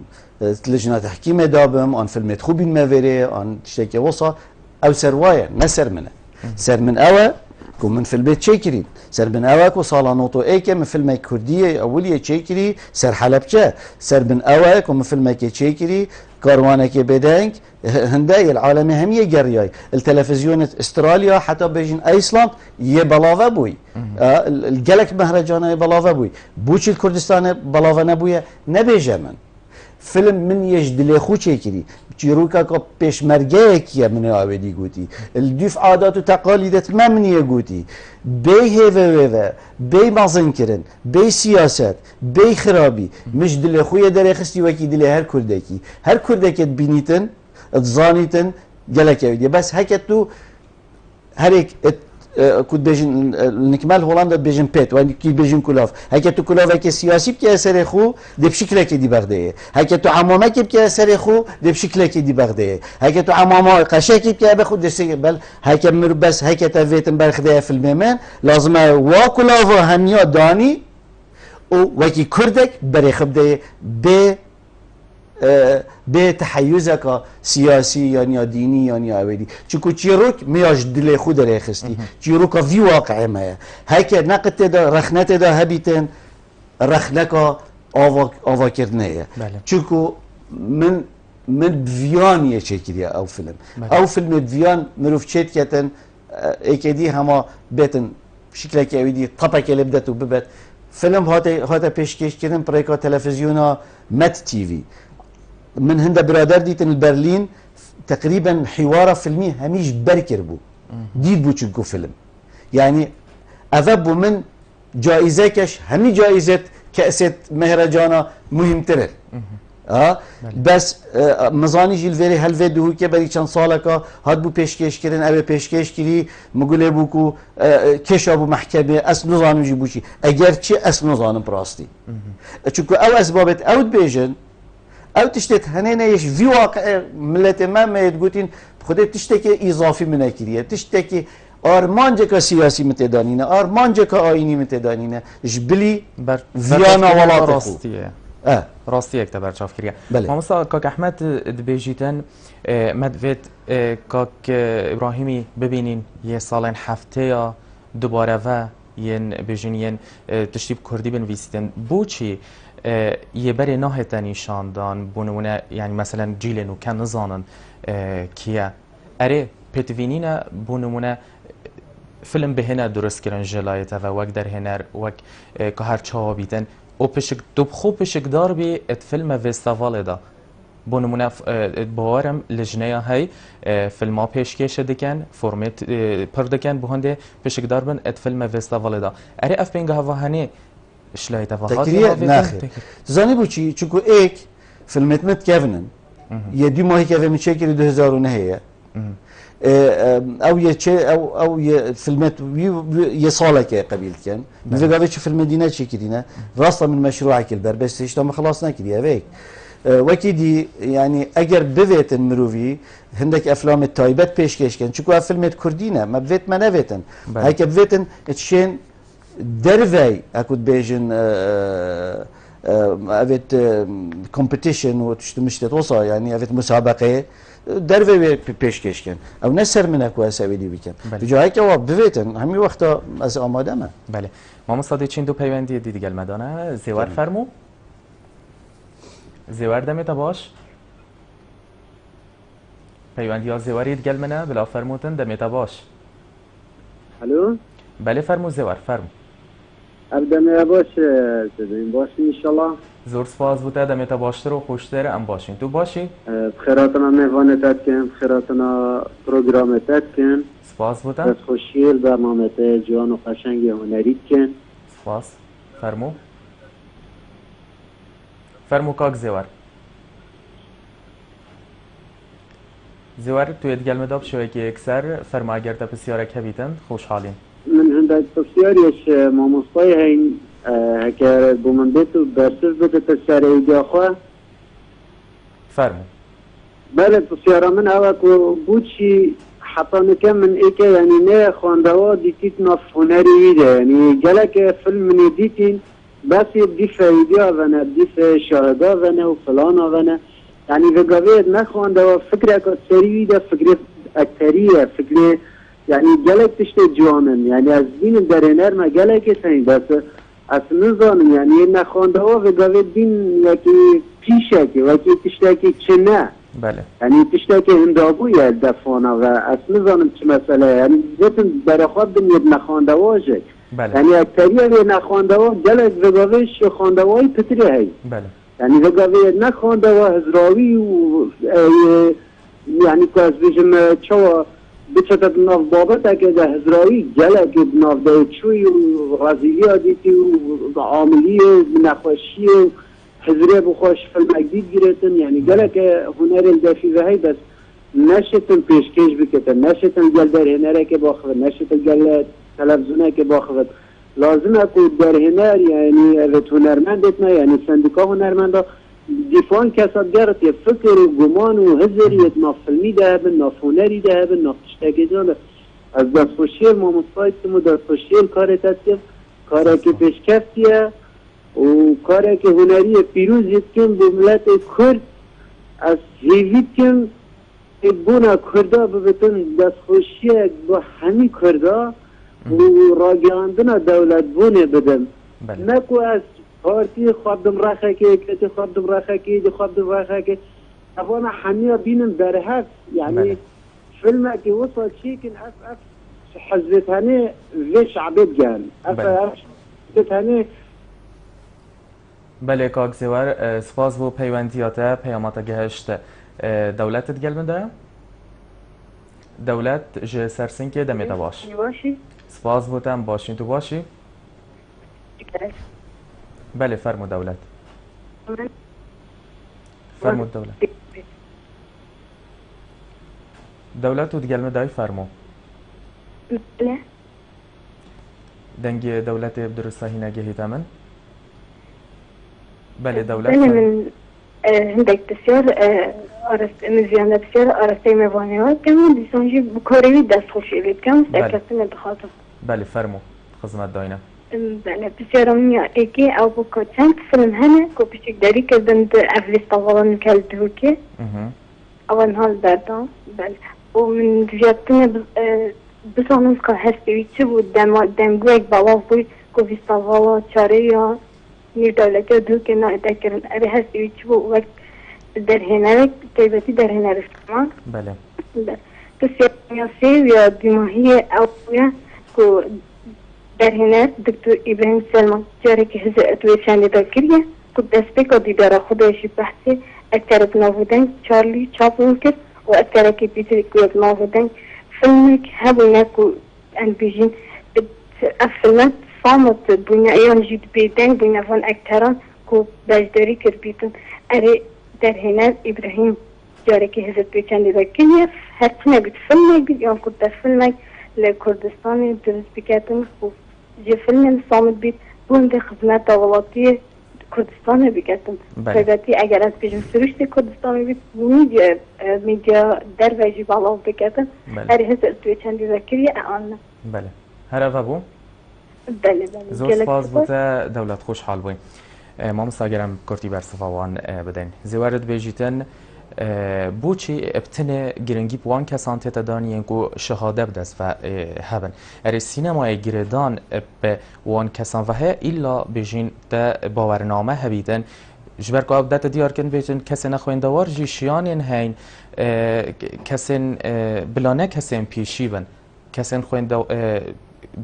لجنه تحكيم دابم آن فيلمات خوبين ما وری آن تشتكي وصا او سروايه نه سر منه سر من اوه كون من فيلم تشيكرين سر بن أواك وصالانوتو إيكا من فيلم كردية أولية تشيكري سر حلبجة سر بن أواك ومن فيلم تشيكري كاروانك بدنك هنداي العالم همية جرياي التلفزيون استراليا حتى بيجين ايسلاند يبلاغه بوي الجلك مهرجان يبلاغه بوي بوشي الكردستان بلاغه نبويا نبيجه من فيلم من يجدلي خو چيكري چيروكا كو پيشمرگه كيا من آويدي گوتي الديف عادات و تقاليدت ما من يگوتي بي هيوه بي مازنكرن بي سياست بي خرابي مش دلي خويا داري خستي وكي دلي هر كردكي بينيتن تزانيتن جلك يودي بس هكتو هريك كنت بيجن نكمل هولندا بيجن بيت وان كي بيجن كلاف هكتو كلاف هيك سياسي بكي اثر خو دي بشكل كي دي بغداد هكتو عمامه كي بكي اثر خو دي بشكل كي دي بغداد هكتو عمامه قشاكي بكي باخد دي بل هيك مر بس هيك تفيتن بغداد في الميمان لازم وا كلاف هميا داني وكي كردك بري خبده بتحيزك سياسي يعني ديني يعني أودي چونكو چيروك مياش دلي خود ريخستي چيروك في واقع ما هيك نقد تدا رخنت تدا هبيتن رخنك آوا كردنه چونكو من فيان يشكريا او فيلم فيان مروف چيت كتن اكيدي هما بيتن بشكل كأودي طبق اللي بدت وببت فيلم هذا بيشكش كدن بريكا تلفزيونا مت تي في من هند برادر ديتن البرلين تقريبا حوار فيلمي هميش بركربو ديد بو چنكو فيلم يعني اذبو من جائزة كش همي جائزة كأسة مهرجانا مهم ترل بس مزاني جيل فيري هل فيدو كي بري چند سالكا هاد بو پیشکش کرن او پیشکش کری مگوله بو کو کش ابو محکمه اس نظام جي بوشي اگر چي اس نظام براستي چونكو او اسبابت او بيجن او تشتت هنينا يش في واقع ملت ما يتقولين خدي تشتكي اضافي من كريه تشتكي ارمانجك سياسي متدانينه ارمانجك آيني متدانينه جبلي فيانا ولا راستيه راستيه اكتبر شاف كريه مامسا كاك احمد دبيجيتن مدفت كاك ابراهيمي ببينين يه سالين هفته دوباره و ين بجنين تشتيب كردي بنويسيتن بوچي يبري ناهتا نشاندان بونمونه يعني مثلا جيلنو كان نزانن كيا اري بتوينينا بونمونه فيلم بهنا درست كرن جلايته و وقت در هنر وقت که هر چه بیتن او پشک دوب خوب پشک دار بی ات فیلم فستیوال دا بونمونه باورم لجنه های فیلم ها پیشکش دکن فرمت پر دکن بهنده پشک دار بن ات فیلم فستیوال دا اری اف بینگ هوا هنی شلايته تكريه ناخر زاني بوشي چونكو ايك فيلمت مت كيفنن يدي ما هي كيفن شكل 2000 ونهيه او او فيلمت يصالك قبيل كان بفيغافيتش في المدينه شكلنا راسا من مشروعك البر بس اشتم خلاصنا كده هيك وكيدي يعني اجر بفيت المروفي هندك افلام التايبت بيشكش كان چونكو فيلمت كردينا ما بفيت ما نفيتن هيك بفيتن تشين درفي اكود بيجن افيت كومبيتيشن وتشتمش توصل يعني افيت مسابقه درفي بيشكش كان او نسر منك واسويدي بكن بجايك او بفيتن همي وقتا از آماده ما بله ماما صادقين دو پیوندی دیگه المدانه زیور فرمو زیور دمت باش پیوندی ها زیوری دیگه المنه بلا فرموتن دمت باش الو بله فرمو زیور فرمو ابدم باش تدین باشین انشالله زور سپاس بوده دمت باشتر و خوشتر ام باشین تو باشی بخیراتنا میوانتت کن بخیراتنا پروگرامتت کن سپاس بوده بس خوشیل برنامهت جوان و قشنگ هنریت کن سپاس فرمو کاک زیور توی ادگل مداب شوی که اکثر فرما اگر تا بسیاره کبیتن خوشحالین من هندک بسیاریش ماموستای هین هکر بومن بیتو برسز بیتو تسیاره ایدیا خواه فرمو بله بسیاره من هوا که بودشی حتی نکم من ایکه یعنی نه خواندوا دیتیت ناف هنری ویده یعنی گلک فیلم منی دیتین بس بدیف ایدیا ونه بدیف شاهدا ونه و فلانا ونه يعني في قضية نخوان ده فكرة كتيرية ده فكرة أكترية فكرة يعني گلک تشت جوانن يعني از بین در هنر ما گلک سنی بس از نزانم يعني نخوانده ها و گاوه دین یکی پیشه که وکی تشتاکی چه نه بله يعني تشتاکی هندابویه دفانا و از نزانم چه مسئله يعني زیتون در خود دنید نخوانده واجه بله يعني اکتریه نخوانده ها گلک و گاوهش خوانده های پتری هی بله يعني و گاوه نخوانده ها هزراوی و يعني که از بیشم چوا بچه ناف بابت که ده هزراوی گلک ناف ده چوی و غازیلی آدیتی و عاملی و نخوشی و حزره بخوش فیلمک گیرتن يعني گلک هنر الدفی و هی بس نشتن پیشکش بکتن نشتن گل در هنره که باخود نشتن گل تلفزونه که باخود لازمه که در هنر يعني اوت هنرمندت نه يعني سندیکا هنرمندا دیفان کسادگرت یه فکر و گمان و هزریت ناف فیلمی ده بن ناف هنری ده بن ناف تشتاکی جانه از دستخوشی ما مصایتیم و دستخوشی کارت هستیم کاری که پیشکفتیه و کاری که هنری پیروزیت کن به ملت کرد از هیویت کن بونا کردا ببتن دستخوشی با همی کردا و راگاندن دولت بونه بدن نکو از پارتی خواهدم رخه که کتی خواهدم رخه که دی خواهدم رخه که افانا همه بینن در هست یعنی فیلم که وصل چی کن اف حزبتانه و شعبت گن اف حزبتانه بله کاک زیور سپاس بو پیوندیاته پیامات گهشت دولتت گل بنده دولت جه سرسین که دمیده باش سپاس بودم باشین تو باشی بله فرمو دولت فرمو دولت و دگل مدای فرمو بله دنگی دولت بدرسته هینه گهیت من بله دولت بله من هندك بسیار مزیانه بسیار آرسته موانه ها کم دیسانجی بکاروی دست خوشی لید کم سکرسیم بخاطر بله فرمو خدمت داینه بله بسیار امنیا ایکی او بکا چند فیلم هنه که بچک داری که دند افلیس طوالان کل دوکی اول حال دردان بله و من زیادتونه بسانم که هستوی چه بود دمگو ایک بلاف بود که ویس طوالا چاره یا نیر دولتی دوکی نا ادکرن اره هستوی چه بود وقت در هنرک تیبتی در هنرستمان بله بسیار میاسه یا دیماهی اویا که در هنر دکتر ابراهیم سلمان جاره که هزارتوی چندی دا کریه که دسته که دیدار خودشی بحثی اکترک نابودن چارلی چاپون کرد و اکترکی پیتر که نابودن فیلمک هبونه که انبیجین افلمت صامت بونا ایان جید بیدن بونا فان اکتران که بجداری کرد بیتن اره در هنر ابراهیم جاره که هزارتوی چندی دا کریه هرچنه بید فیلمک بید یا که در فیلمک لکردستان درست بکردن خوب جه فیلم صامت بید بونده خدمت دولتی کردستان بکردن خیلی اگر از پیشم سروشت کردستان بید میدیا در ویجی بالا بکردن هر هزار توی چندی ذکری آن بله هر اوه بو؟ بله زور سپاس بوده دولت خوش حال بویم ما مستاگرم کرتی بر صفاوان بدین زیوارد بیجیتن بوچی ابتنه گرنگی بوان کسان تدانیین کو شهاده بدست و هبن اری سینمای گردان به وان کسان و ها ایلا بجین ده باورنامه هبیدن جبر که ابدت دیار کن بیتون کسی نخویندوار جی شیانین هین کسی بلانه کسی پیشی بن کسی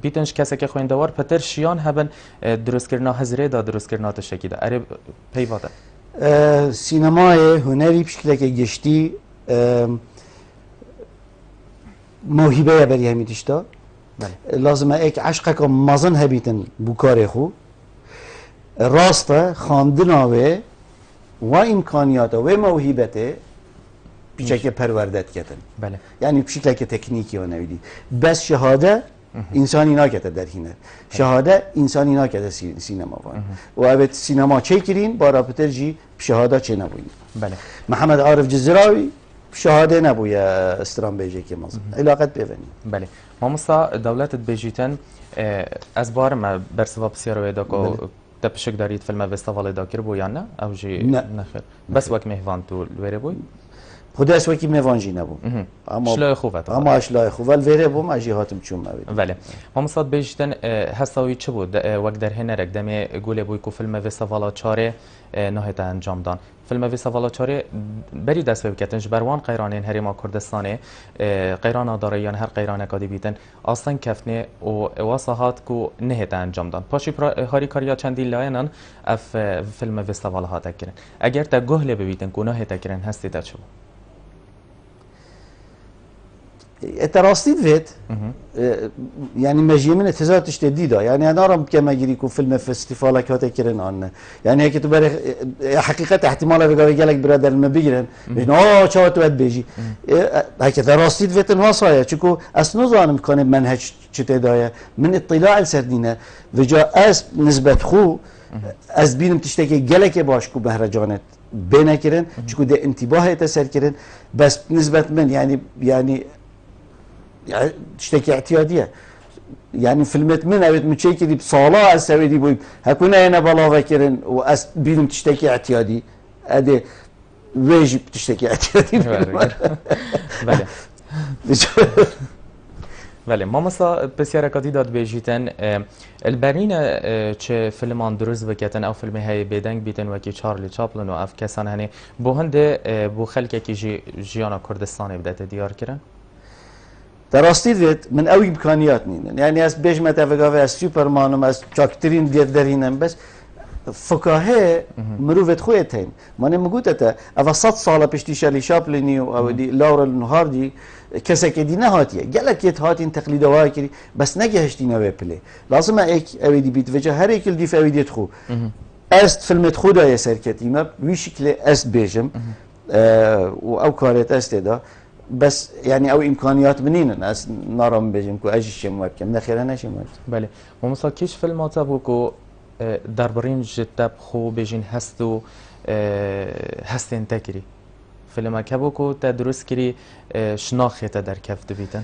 بیتنش کسی که خویندوار پتر شیان هبن درست کرنا هزره دا درست کرنا تشکی دا اری پیواده سینمای هنری بشکل که گشتی موهبه بری همی داشتا لازمه ایک عشق که مزن هبیتن بکار خو راسته خواندن و امکانیات و موهبته بشکل پروردت کردن بله یعنی بشکل که تکنیکی و نویدی بس شهاده انسانی ناکته در هنر شهاده انسانی ناکته سینما و اوت سینما چه کرین با رابطه جی شهاده چه نبوین بله محمد عارف جزراوی شهاده نبوی استرام بیجی که مازن علاقت ببینیم بله ما مستا دولت بیجیتن از بار ما برسوا بسیار ویدا کو تپشک دارید فیلم فستیوال داکر بو یا نه او جی نه نخیر بس وقت مهوان تو الوره بوی خدا اسوکی میوانجی نبود اشلای خوبه اما اشلای خوب ولی ویره بوم اجی هاتم چون مبید بله ما مصاد بیشتن هستاوی چه بود وقت در هنر اقدام گوله بوی کو فیلم و سوالا چاره نهایت انجام دان فیلم و سوالا چاره بری دست بکتن جبروان قیرانین هریما کردستانه قیران دارایان هر قیران کادی بیتن اصلا کفنه و واسهات کو نهایت انجام دان پاشی هاری کاریا چندی لاینان اف فیلم و سوالا ها تکرن اگر تا گهله ببیتن کو نهایت تکرن هستی تا چه اتراستيد فيت يعني مجيء من اتزات جديدة يعني انا رم كما يجيكم فيلم فيستيفال كاتا كيرن عنا يعني هيك تبرخ حقيقة احتمال بقى قالك برادر ما بيجرن انه شو تواد بيجي هيك تراستيد فيت الوصايا شكو اسنظان كان منهج شتدايا من اطلاع السردينه وجا اس نسبة خو از بینم تشتکی گلک باشکو مهرجانت بین کرن چکو ده انتباه تسر کرن بس نسبت من يعني تشتكي اعتياديه يعني فيلمت من اوت متشكي دي بصاله اسوي دي بوي هكونا انا بلا فكرن واس بينم تشتكي اعتيادي ادي ويجي بتشتكي اعتيادي بله بله ما مثلا بسیار کدی داد بیجیتن البرین چه فیلمان درست بکتن او فیلم های بدنگ بیتن و کی چارلی چاپلن و اف کسان هنی بو هنده بو خلک کی جیانا کردستان بدات دیار کردن دراستی وید من اوی امکانیات نینن یعنی از بیش متفقه از سوپرمانم از چاکترین درینم بس فکاهه مروفت خویت هیم من مگوت تا اول 100 سال پیشتی شارلی چاپلینی و او دی لورل هاردی کسی که دی نهاتیه گلکیت هاتین تقلید وای کردی بس نگهشتی نوی پلی لازم ایک اوی دی بیت وجه هر ایکل دی فوی دیت خو است فیلمت خدا سر کتیمه وی شکل است بیجم و او کارت است دا بس يعني او امكانيات منين الناس نارم بيجم كو اجي شي ممكن نخير انا شي ممكن بله ومثلا كيش فيلمات ابوكو دربرين جتاب خو بيجين هستو هستين تكري فيلم كابوكو تدرس كري شناخه در كفت بيتن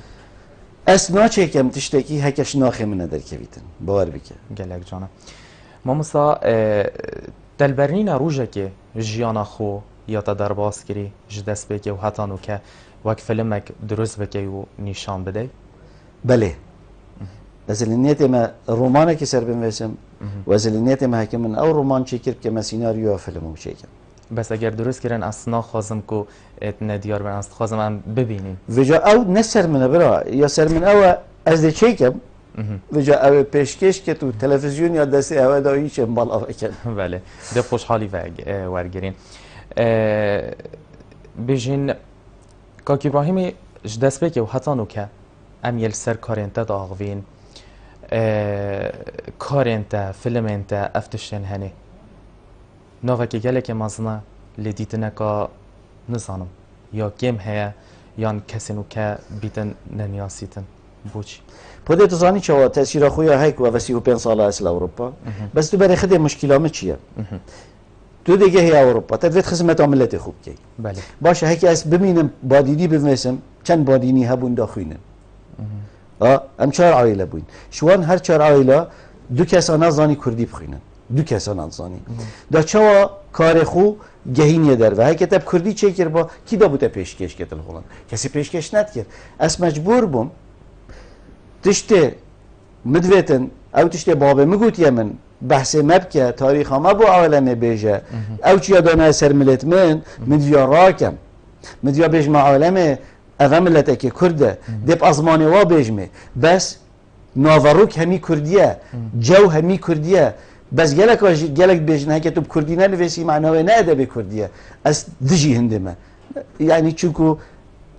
اسنا چيكم تشتكي هكا شناخه من در كبيتن باور بك قالك جانا ما مثلا دلبرين روجك جيانا خو یا تا در باز کری جدست بکی و حتی نو که وقت فیلمک درست بکی و نشان بده؟ بله از النیت ما رومانه که سر بنویسم و از النیت ما هک من او رومان چیکر که ما سیناریو فیلمو چیکم بس اگر درست کردن اصلا خواستم که ندیار بن است خواستم هم ببینیم وجا او نسر من برا یا سر من او از دی چیکم وجا او پیشکش که تو تلویزیون یا دستی او دایی چه بالا بکن بله ده خوشحالی ورگرین بيجين كاك إبراهيمي جدس بيكي وحطانو كا أميل سر كارنتا داغوين كارنتا فيلمنتا أفتشن هني نوفاكي جالك مازنا لديتنا كا نزانم يا كيم هيا يان كسنو كا بيتن ننياسيتن بوچي بوده تزاني چوا تأثير خويا هيك و 35 ساله اصل اوروبا بس تو بري خدي مشكلة چیه تو دیگه هی اروپا تدوید خدمت عملت خوب کی بله باشه هکی از ببینم بادیدی بنویسم چند بادینی هبون داخوینن ام 4 عائله بوین شوان هر 4 عائله دو کسان نزانی کردی بخوینن دو کسان نزانی دا چوا کار خو گهینی در و هکی تب کردی چه کر با کی دا بوده پیشکش کتل هلند کسی پیشکش ند کرد اس مجبور بوم تشته مدویتن او تشته بابه مگوت یمن بحث مبكى تاريخ ما بو عالم بيجا او چي دانا سر ملت من ديا راكم مديا بيجمع عالم اغملتك كرده دب ازماني وا بيجمه بس ناوروك همي كرديه جو همي كرديه بس جالك بيجنا هيك تو بكردينا نفسي معناه نه ادب كرديه اس دجي هندمه يعني چونكو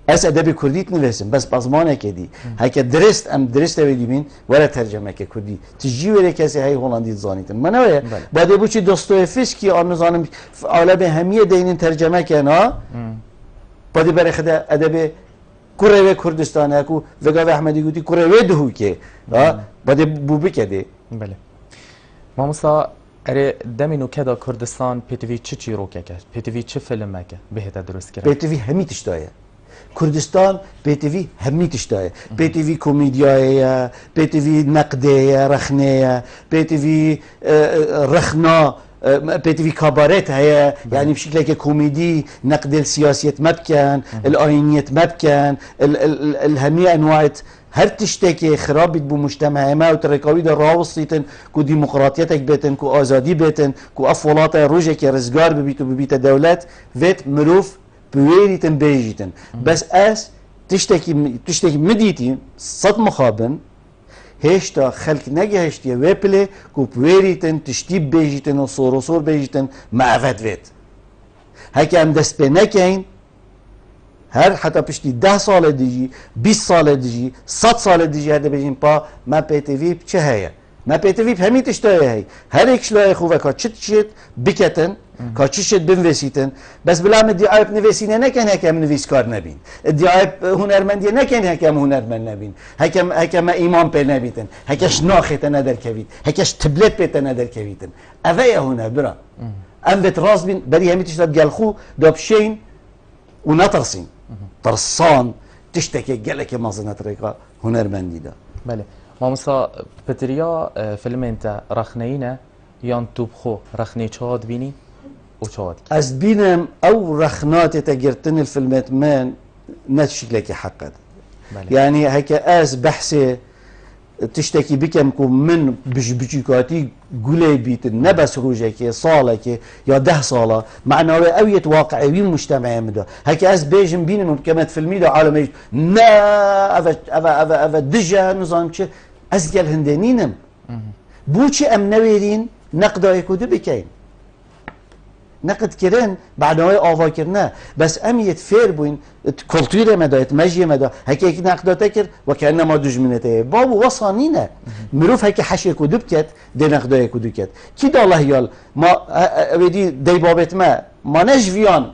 اس ادب كردي نویسم بس بازمانه كدي هيك درست بديمين ولا ترجمه كردي تجي ولا كسي هي هولندي زانيتن منوي بعد بوچي دوستويفسكي ان زانم عالم هميه دين ترجمه كنا بعد بري خدا ادب كوري كردستان اكو وگا احمدي گوتي كوري دهو كي بعد بو بكدي بله ما مسا اره دمینو کدا کردستان پیتوی چی روکه که پیتوی چه فیلمه که بهت درست کرد پیتوی همي تشتايه كردستان بيتيفي همي تشتاي بيتيفي كوميديايا بيتيفي نقدية رخنية بيتيفي رخنا بيتي كاباريت هي يعني بشكل كوميدي، نقد السياسية ما بكان، الآينية ما بكان، الهمية أنواع هر تشتكي خرابت بمجتمع ما وتركاوي در راوستيتن كو ديمقراطيتك بيتن كو آزادي بيتن كو أفولات روجك رزقار ببيتو ببيت دولات فيت مروف بويريتن بيجيتن بس تشتكي مديتي صد مخابن هشتا خلق نگهشتی وپله کو بویریتن تشتیب بیجیتن و صور بیجیتن معفت وید هکی هم دست به نکین هر حتی پشتی 10 سال دیجی 20 سال دیجی 100 سال دیجی هده بجین پا ما پیتویب چه هیه ما پیتویب همین تشتای هی هر یک شلای خوبه که چت چت بکتن که چی شد بنویسیتن بس بلا ادعای نویسینه نکن هکم نویسکار نبین ادعای هنرمندی نکن هکم هنرمند نبین هکم ایمان پر نبیتن هکش ناخته ندر کوید هکش تبلت پیت ندر کویدن اوه هنر برا ام بت راز بین بری همین تشتاد گلخو دابشین و نترسین ترسان تشتكي جلك مازنة طريقة هنرمندي ده. بله. مامسا بتريا فيلم انت رخنينا يان توبخو رخني چاد بيني و چاد. از بينم او رخنات تجرتن الفيلمات مان نتشكلك حقا. يعني هيك از بحثي تشتكي بكم من بجيكاتي قولي بيتن نبس روجك صالك يا 10 صالة معنوي أوية واقعي مجتمعي مدى هكي أز بيجن بينن كمات فيلمي دا عالمي نا أفا دجا نظام چه أز قال هندانينم بوچي أم نويرين نقدا يكودو بكين نقد كرن بعد ما آوا كرنا بس أميت فير بوين كولتورة مدى مجيء مدى هكي نقدا تكر وكأنما دجمنته بابو وصانينا مروف هكي حشي كودو بكت دي نقدا يكودو كت كده الله يال ما ودي دي بابت ما نجفيان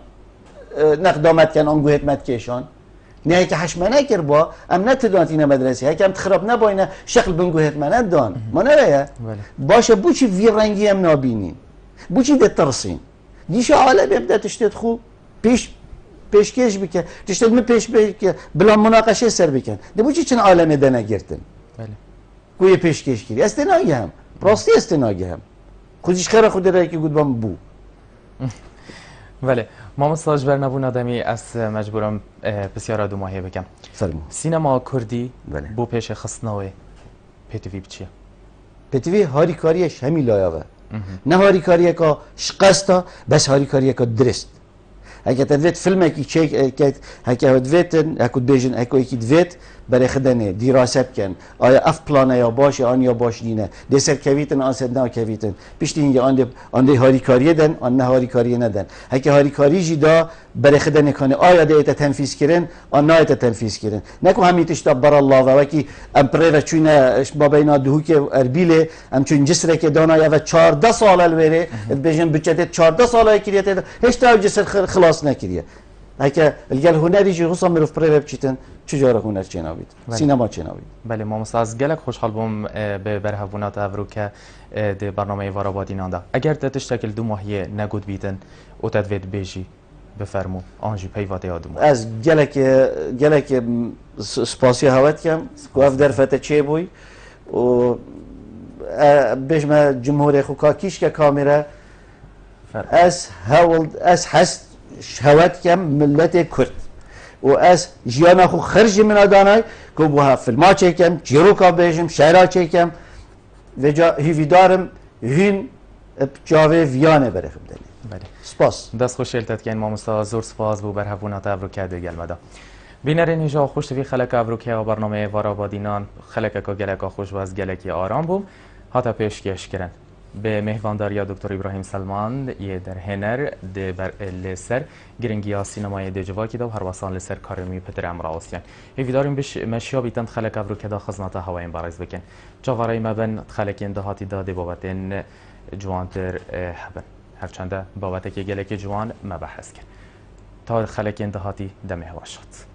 نقدا مد كان أنجوهت مد كيشان نه هكي حشمنا كر با أم نتدانتينا مدرسة هكي أم تخرب نباينا شكل بنجوهت ما ندان ما نريه باشه بوشي في رنگي أم نابينين بوشي ده ترسين دیش عالم ابدا تشتد خو پیشکش بکن تشتد می پیش بکن بلا مناقشه سر بکن دبو چی عالم دنا گرتن بله کوی پیشکش کردی استناگی هم راستی استناگی هم خودش خیره خود رای که گودبام بو بله ما مساج بر نبون آدمی از مجبورم بسیار دو ماهی بکم فرمو سینما کردی بله بو پیش خصناوی پتوی بچیه پتوی هاری کاریش همین لایاوه نه هاری کاریه که شقستا بس هاری کاریه که درست هکه تدویت فیلم که چیک هکه هدویتن هکود بیجن هکو یکی دویت برای خدانه دراست کن آیا اف پلانه یا باشه آن یا باش نینه دسر کویتن آسد نه کویتن پیش اینجا آن هاری کاریه دن آن نه هاری کاریه ندن هکه هاری کاری جدا برای خدانه کنه آیا دیت تنفیذ کردن آن نه ایت تنفیذ کردن نکو همیتش تا بر الله و وکی امپرر چونه بابینا دهو که اربیله ام چون جسر که دانا یا 14 سال الوره بیجن بچت 14 سال کریه هیچ تا جسر خلاص نکریه هکه الگل هنری جی خصوصا میرف پرر بچیتن چجوره هنر چناوید سینما چناوید بله ما مساز گلک خوشحال بوم به برهونات افرو که ده برنامه وارابادی نانده اگر تشتکل دو ماهیه نگود بیتن او تدوید بیجی بفرمو آنجی پیواده یادمون از گلک سپاسی هوت کم گفت در فته چه بوی و بجمع جمهوری خوکاکیش که کامره از حست هوت کم ملت کرد و از جیانا خو خرج من آدانای که بوها فیلما چکم جیروکا بیجم شعرها چکم و جا هیویدارم هین جاوه ویانه برخم دلی بله سپاس دست خوش التت که این مامستا زور سپاس بو بر هفونات افرو که دیگل مدا بینرین هجا خوش توی خلق افرو که برنامه وارابادینان خلق که گلک خوش و از گلکی آرام بوم حتی پیشکش کرن به مهوانداری دکتر ابراهیم سلمان یه در هنر ده بر لسر گرنگیا سینمای دجواکی دو هر وسان لسر کارمی پتر امراوسیان هیویداریم بش مشیا بیتن خلق افرو که دا خدمت هوایم بارز بکن جاورای مبن خلقین دهاتی داده بابتن جوانتر هبن هرچنده بابت که گلک جوان مبحث کرد تا خلقین دهاتی دمه هواشات